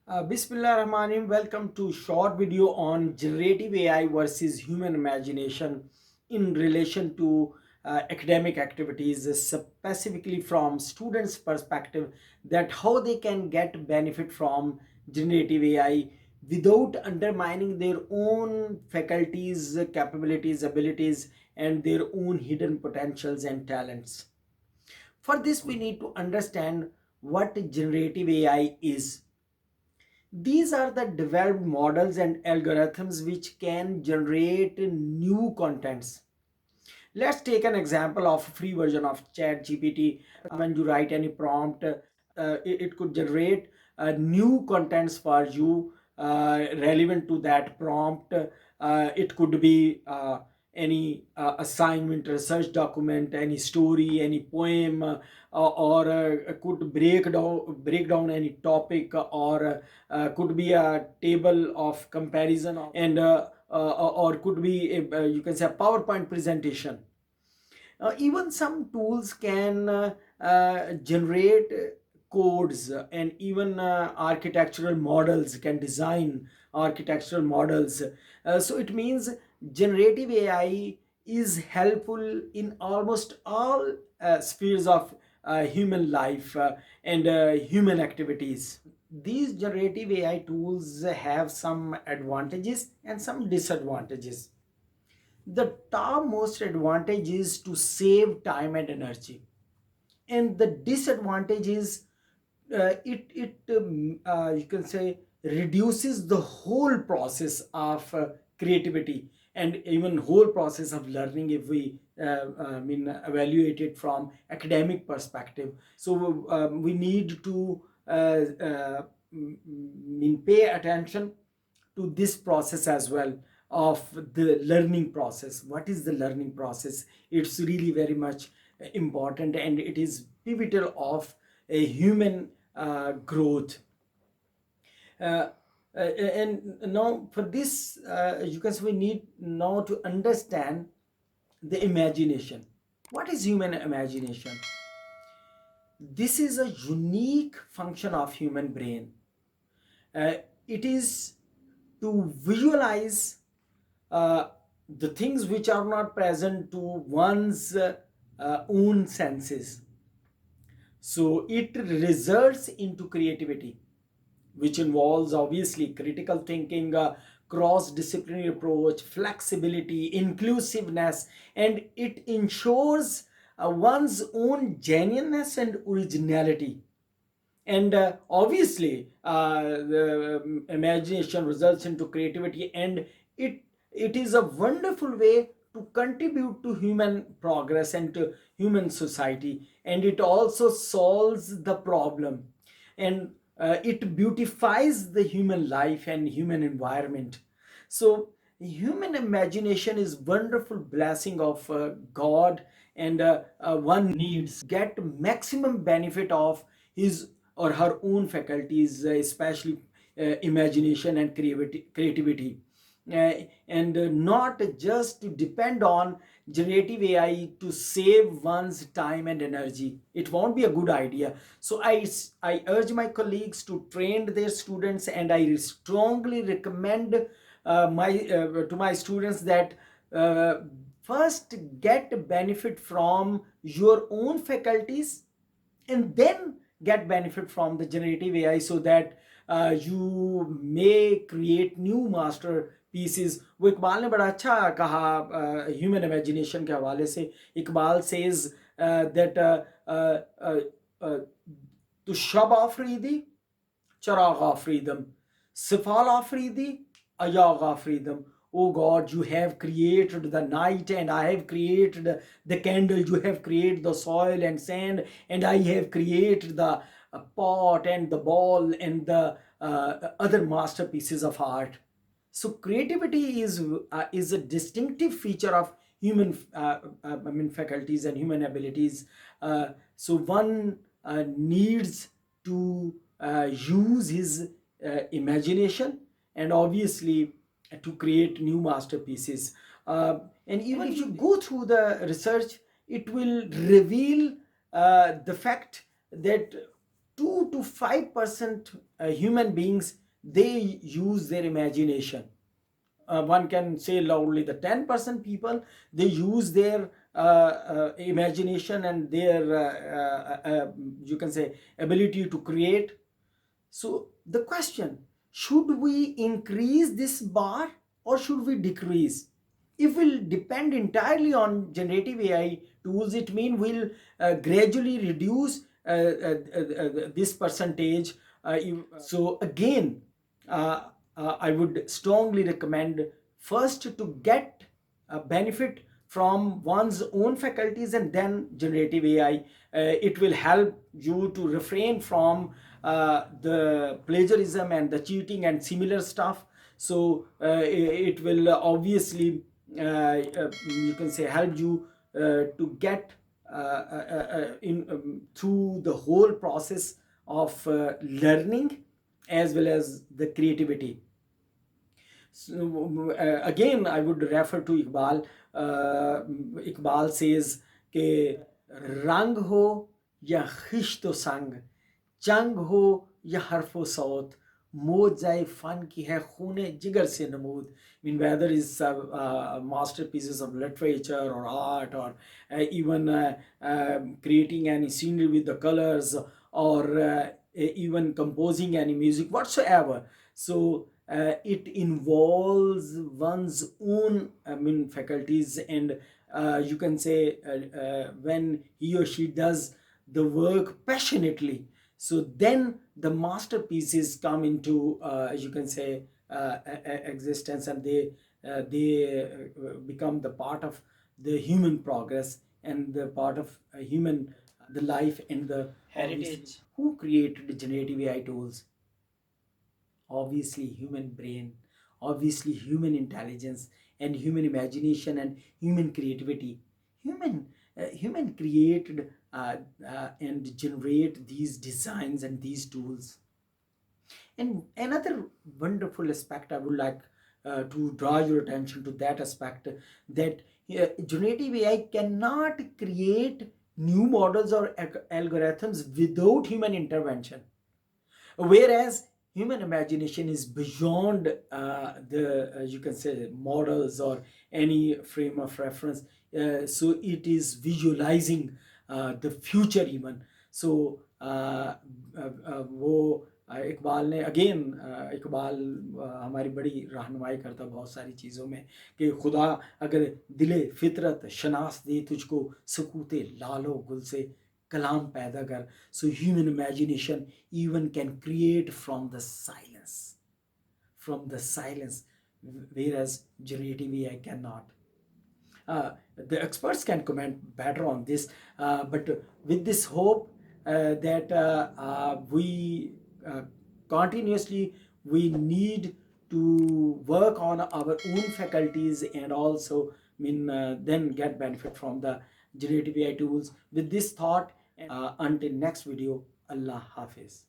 Bismillah welcome to short video on generative AI versus human imagination in relation to academic activities, specifically from students' perspective, that how they can get benefit from generative AI without undermining their own faculties, capabilities, abilities, and their own hidden potentials and talents. For this, we need to understand what generative AI is. These are the developed models and algorithms which can generate new contents. Let's take an example of free version of ChatGPT. When you write any prompt, it could generate new contents for you relevant to that prompt. It could be any assignment, research document, any story, any poem, or could break down any topic, or could be a table of comparison, and or could be you can say a PowerPoint presentation. Even some tools can generate codes, and even architectural models can design architectural models. So it means generative AI is helpful in almost all spheres of human life and human activities. These generative AI tools have some advantages and some disadvantages. The topmost advantage is to save time and energy, and the disadvantage is it you can say reduces the whole process of creativity and even whole process of learning if we evaluate it from academic perspective. So we need to pay attention to this process as well, of the learning process. What is the learning process? It's really very much important, and it is pivotal of a human growth. uh, and now for this, you can say we need now to understand the imagination. What is human imagination? This is a unique function of human brain. uh, it is to visualize uh, the things which are not present to one's own senses. So it results into creativity, which involves obviously critical thinking, cross-disciplinary approach, flexibility, inclusiveness, and it ensures one's own genuineness and originality. And obviously the imagination results into creativity, and it is a wonderful way to contribute to human progress and to human society, and it also solves the problem, and it beautifies the human life and human environment. So human imagination is wonderful blessing of God, and one needs get maximum benefit of his or her own faculties, especially imagination and creativity, and not just to depend on generative AI to save one's time and energy. It won't be a good idea. So I urge my colleagues to train their students, and I strongly recommend to my students that uh, first get benefit from your own faculties, and then get benefit from the generative AI, so that you may create new masterpieces. वो इकबाल ने बड़ा अच्छा कहा human imagination के हवाले से. Iqbal says that तो शब Afridi चराग आफरीदम सिफाल Afridi अयाग आफरीदम. Oh God, you have created the night, and I have created the candle. You have created the soil and sand, and I have created the pot and the ball and the other masterpieces of art. So creativity is a distinctive feature of human faculties and human abilities. So one needs to use his imagination, and obviously to create new masterpieces. And even if you go through the research, it will reveal the fact that 2 to 5% human beings, they use their imagination. One can say loudly the 10% people, they use their imagination and their you can say ability to create. So the question, should we increase this bar or should we decrease? If we'll depend entirely on generative AI tools, it means we'll gradually reduce this percentage. So again, I would strongly recommend first to get a benefit from one's own faculties and then generative AI. It will help you to refrain from the plagiarism and the cheating and similar stuff. So it will obviously you can say help you to get in through the whole process of learning as well as the creativity. So, again, I would refer to Iqbal. Iqbal says कि रंग हो या खिश्तो संग, जंग हो या हरफो सौत, मौत जाए फन की है खूने जिगर से नमूद. I mean, whether it's masterpieces of literature or art or even creating any scenery with the colors or even composing any music whatsoever. So it involves one's own faculties, and you can say when he or she does the work passionately, so then the masterpieces come into you can say existence, and they become the part of the human progress and the part of human the life and the heritage. Who created generative AI tools? Obviously human brain, obviously human intelligence and human imagination and human creativity. Human created and generate these designs and these tools. And another wonderful aspect I would like to draw your attention to, that aspect, that generative AI cannot create new models or algorithms without human intervention, whereas human imagination is beyond the you can say models or any frame of reference. So it is visualizing the future even. So वो इकबाल ने again, Iqbal हमारी बड़ी रहनुमाई करता बहुत सारी चीज़ों में कि खुदा अगर दिले फितरत शनास दे तुझको, सकूते लालो गुल से कलाम पैदा कर. So human imagination even can create from the silence, whereas generative AI cannot. The experts can comment better on this, but with this hope that we continuously we need to work on our own faculties and also then get benefit from the generative AI tools. With this thought, until next video, Allah Hafiz.